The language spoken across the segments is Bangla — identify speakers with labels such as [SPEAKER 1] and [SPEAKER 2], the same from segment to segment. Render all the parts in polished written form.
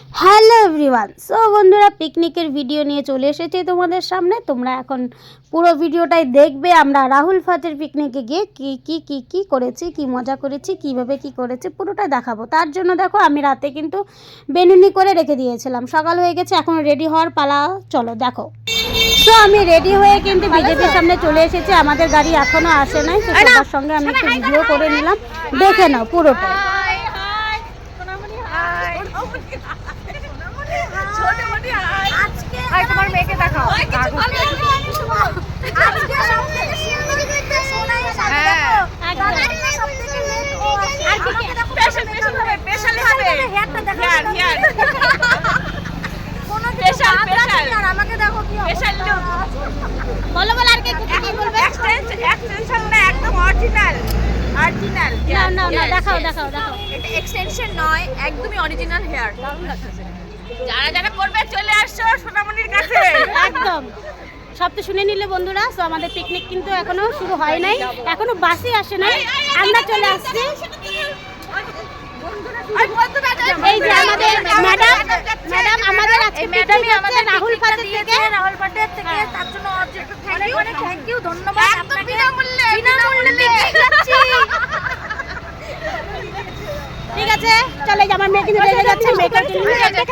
[SPEAKER 1] Hello everyone. সো বন্ধুরা, পিকনিকের ভিডিও নিয়ে চলে এসেছি তোমাদের সামনে। তোমরা এখন পুরো ভিডিওটাই দেখবে। আমরা রাহুল ফাতের পিকনিকে গিয়ে কি করেছি, কি মজা করেছি, কিভাবে কি করেছি পুরোটা দেখাবো। তার জন্য দেখো, আমি রাতে কিন্তু বেনুনি করে রেখে দিয়েছিলাম। সকাল হয়ে গেছে, এখন রেডি হওয়ার পালা। চলো দেখো। তো আমি রেডি হয়ে কিন্তু বিজেপির সামনে চলে এসেছি। আমাদের গাড়ি এখনো আসে নাই, তো সবার সঙ্গে আমি একটু ভিডিও করে নিলাম। দেখে নাও পুরোটা।
[SPEAKER 2] তোমার মেয়েকে দেখাও। আমাকে দেখো কি বলো বলো আর কি বলবে। এক্সটেনশন না, একদম অরিজিনাল অরিজিনাল।
[SPEAKER 1] না না না, দেখাও দেখাও দেখাও।
[SPEAKER 2] এটা এক্সটেনশন নয়, একদমই অরিজিনাল হেয়ার। দারুণ লাগছে। যারা যারা করবে চলে আসছো সোনামণির কাছে।
[SPEAKER 1] একদম সব তো শুনে নিলে বন্ধুরা। তো আমাদের পিকনিক কিন্তু এখনো শুরু হয় নাই, এখনো বাসই আসে নাই। আমরা চলে আসছি। এই যে আমাদের ম্যাডাম আমাদের আজকে পিকনিক হচ্ছে রাহুল ফাতের থেকে।
[SPEAKER 2] তার জন্য অনেক থ্যাংক ইউ, ধন্যবাদ আপনাকে। বিনামূল্যে
[SPEAKER 1] ঠিক আছে, চলে যাই। আমার মেয়ে কিন্তু রেগে যাচ্ছে।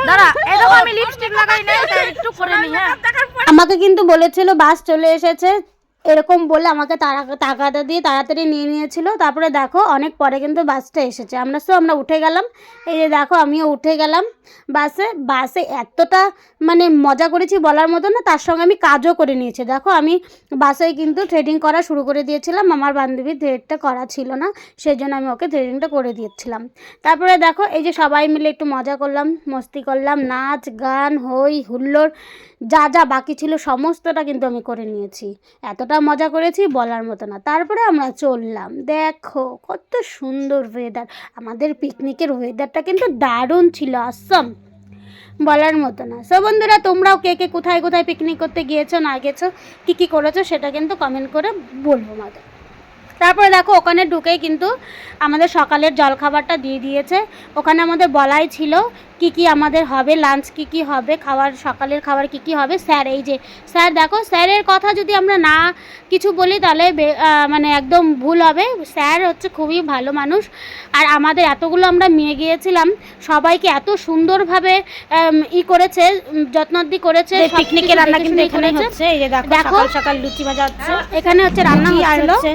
[SPEAKER 2] দাঁড়া, এই দেখো আমি লিপস্টিক লাগাই না, এটা একটু করে নি। হ্যাঁ,
[SPEAKER 1] আমাকে কিন্তু বলেছিল বাস চলে এসেছে, এরকম বলে আমাকে টাকাটা দিয়ে তাড়াতাড়ি নিয়ে নিয়েছিল। তারপরে দেখো অনেক পরে কিন্তু বাসটা এসেছে। আমরা উঠে গেলাম। এই যে দেখো, আমিও উঠে গেলাম বাসে এতটা মানে মজা করেছি বলার মতো না। তার সঙ্গে আমি কাজও করে নিয়েছি। দেখো, আমি বাসে কিন্তু থ্রেডিং করা শুরু করে দিয়েছিলাম। আমার বান্ধবীর থ্রেডটা করা ছিল না, সেই জন্য আমি ওকে থ্রেডিংটা করে দিয়েছিলাম। তারপরে দেখো, এই যে সবাই মিলে একটু মজা করলাম, মস্তি করলাম, নাচ গান হই হুল্লোড় যা যা বাকি ছিল সমস্তটা কিন্তু আমি করে নিয়েছি। এতটা মজা করেছি বলার মতো না। তারপরে আমরা চললাম। দেখো কত সুন্দর ওয়েদার। আমাদের পিকনিকের ওয়েদারটা কিন্তু দারুণ ছিল, আসম বলার মতো না। সো বন্ধুরা, তোমরাও কে কে কোথায় কোথায় পিকনিক করতে গিয়েছো না গেছো, কী করেছো সেটা কিন্তু কমেন্ট করে বলবো আমাদের। তারপরে দেখো, ওখানে ঢুকেই কিন্তু আমাদের সকালের জলখাবারটা দিয়ে দিয়েছে। ওখানে আমাদের বলাই ছিল কি আমাদের হবে, লাঞ্চ কি হবে, সকালের খাবার কি হবে। স্যার, এই যে স্যার দেখো, স্যারের কথা যদি আমরা না কিছু বলি তাহলে মানে একদম ভুল হবে। স্যার হচ্ছে খুবই ভালো মানুষ। আর আমাদের এতগুলো আমরা মেয়ে গিয়েছিলাম, সবাইকে এত সুন্দরভাবে করেছে, যত্নদি করেছে। পিকনিকের রান্না কিন্তু এখানে হচ্ছে। এই যে দেখো, সকাল লুচি ভাজা হচ্ছে, এখানে হচ্ছে রান্না হচ্ছে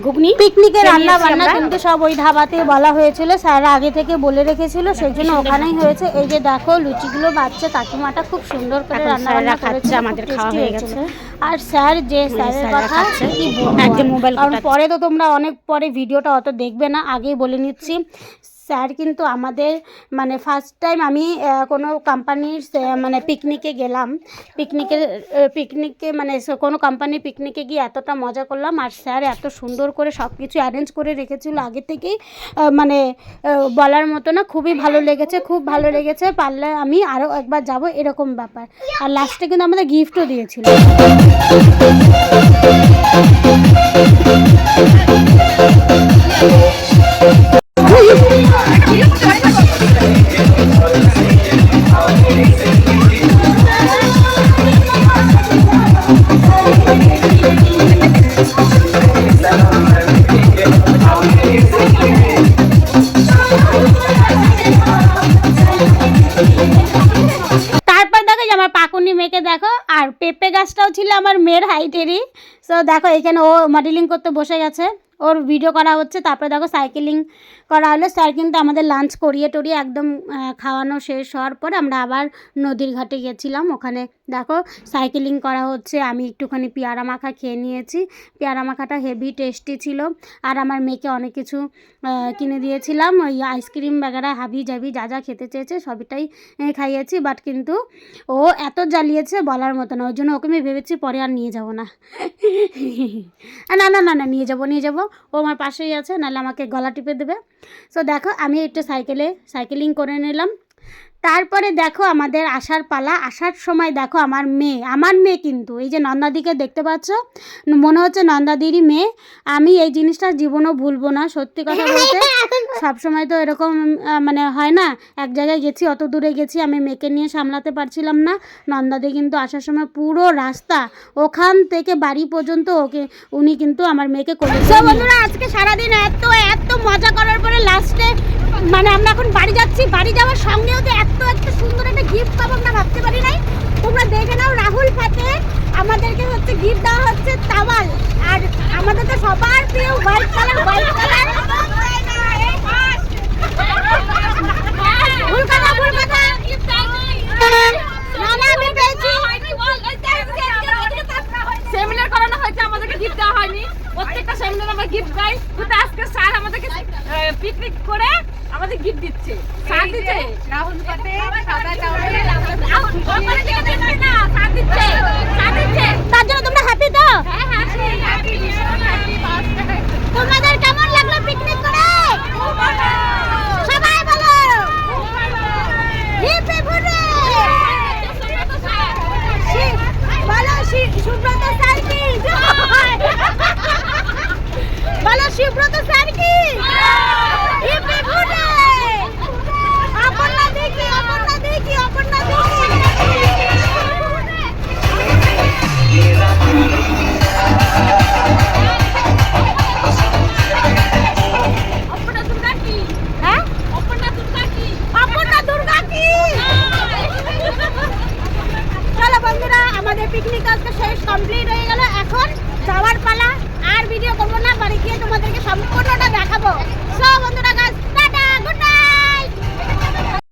[SPEAKER 1] ঘুগনি। পিকনিকের রান্না বান্না কিন্তু সব ওই ধাবাতে বলা হয়েছিল, স্যাররা আগে থেকে বলে রেখেছিল, সেই জন্য ওখানেই হয়েছে। এই যে দেখো, লুচিগুলো বাচ্চা কাকিমাটা খুব সুন্দর করে রান্না করেছে, আমাদের খাওয়া হয়ে গেছে। আর স্যারের কথা কি বলবো, কারণ পরে তো তোমরা অনেক পরে ভিডিওটা অত দেখবে না, আগেই বলে নিচ্ছি। স্যার কিন্তু আমাদের মানে ফার্স্ট টাইম আমি কোনো কোম্পানির মানে পিকনিকে গেলাম। পিকনিকে মানে কোনো কোম্পানির পিকনিকে গিয়ে এতটা মজা করলাম। আর স্যার এত সুন্দর করে সব কিছু অ্যারেঞ্জ করে রেখেছিল আগে থেকেই, মানে বলার মতো না। খুবই ভালো লেগেছে, খুব ভালো লেগেছে। পারলে আমি আরও একবার যাব, এরকম ব্যাপার। আর লাস্টে কিন্তু আমাদের গিফটও দিয়েছিল। তারপর দেখো যে আমার পাকুনি মেয়েকে দেখো, আর পেঁপে গাছটাও ছিল আমার মেয়ের হাইটেরই। সো দেখো, এখানে ও মডেলিং করতে বসে গেছে, ওর ভিডিও করা হচ্ছে। তারপরে দেখো সাইকেলিং করা হলো। স্যার কিন্তু আমাদের লাঞ্চ করিয়ে টরিয়ে একদম খাওয়ানো শেষ হওয়ার পরে আমরা আবার নদীর ঘাটে গেছিলাম। ওখানে দেখো সাইকেলিং করা হচ্ছে। আমি একটুখানি পেয়ারা মাখা খেয়ে নিয়েছি। পেয়ারা মাখাটা হেভি টেস্টি ছিল। আর আমার মেয়েকে অনেক কিছু কিনে দিয়েছিলাম, ওই আইসক্রিম বাগেরা হাবি জাবি যা যা খেতে চেয়েছে সবটাই খাইয়েছি। বাট কিন্তু ও এত জ্বালিয়েছে বলার মতো না, ওই জন্য ওকে আমি ভেবেছি পরে আর নিয়ে যাব না। না না না না, নিয়ে যাব। ও আমার পাশেই আছে, নাহলে আমাকে গলা টিপে দেবে। সো দেখো, আমি একটু সাইকেলিং করে নিলাম। তারপরে দেখো আমাদের আসার পালা। আসার সময় দেখো আমার মেয়ে কিন্তু এই যে নন্দাদিকে দেখতে পাচ্ছ, মনে হচ্ছে নন্দাদিরই মেয়ে। আমি এই জিনিসটা জীবনও ভুলবো না, সত্যি কথা বলতে। সবসময় তো এরকম মানে হয় না, এক জায়গায় গেছি, অত দূরে গেছি, আমি মেয়েকে নিয়ে সামলাতে পারছিলাম না। নন্দাদি কিন্তু আসার সময় পুরো রাস্তা ওখান থেকে বাড়ি পর্যন্ত উনি কিন্তু আমার মেয়েকে কোলে করে। বন্ধুরা আজকে সারাদিন এত মজা করার পরে লাস্টে মানে আমরা এখন বাড়ি যাচ্ছি। বাড়ি যাওয়ার সঙ্গেও তো এত সুন্দর একটা গিফট পাবো আমরা ভাবতে পারি নাই। তোমরা দেখে নাও, রাহুল ফাতে আমাদেরকে হচ্ছে গিফট দেওয়া হচ্ছে তাওয়াল। আর আমাদের তো সবার প্রিয় হোয়াইট কালার আমি পেয়েছি।
[SPEAKER 2] সেমিনার করানো হয়েছে, আমাদেরকে গিফট দেওয়া হয়নি। প্রত্যেকটা সেমিনার আমরা গিফট পাই, কিন্তু আজকে স্যার আমাদেরকে পিকনিক করে আমাদের গিফট দিচ্ছে। স্যার দিচ্ছে রাহুল পাতে সাদা চাউলের রাহুল ওখানে থেকে দিচ্ছে না, স্যার দিচ্ছে, স্যার দিচ্ছে।
[SPEAKER 1] তার জন্য তোমরা হ্যাপি তো?
[SPEAKER 2] হ্যাঁ হ্যাপি হ্যাপি।
[SPEAKER 1] তোমাদের কেমন লাগলো পিকনিক করে? সবাই বলো হিপি হুররে। বলো সুব্রত স্যার কি জয়। বলো সুব্রত স্যার কি হিপি হুররে। অপর্ণা দেখি
[SPEAKER 2] অপর্ণা দুর্গা কি?
[SPEAKER 1] হ্যাঁ
[SPEAKER 2] অপর্ণা দুর্গা কি?
[SPEAKER 1] অপর্ণা দুর্গা কি। চলো বন্ধুরা, আমাদের পিকনিক আজকে শেষ, কমপ্লিট হয়ে গেল। এখন যাওয়ার পালা। আর ভিডিও করবো না, বাড়ি গিয়ে তোমাদেরকে সম্পূর্ণটা দেখাবো। সো বন্ধুরা গাছ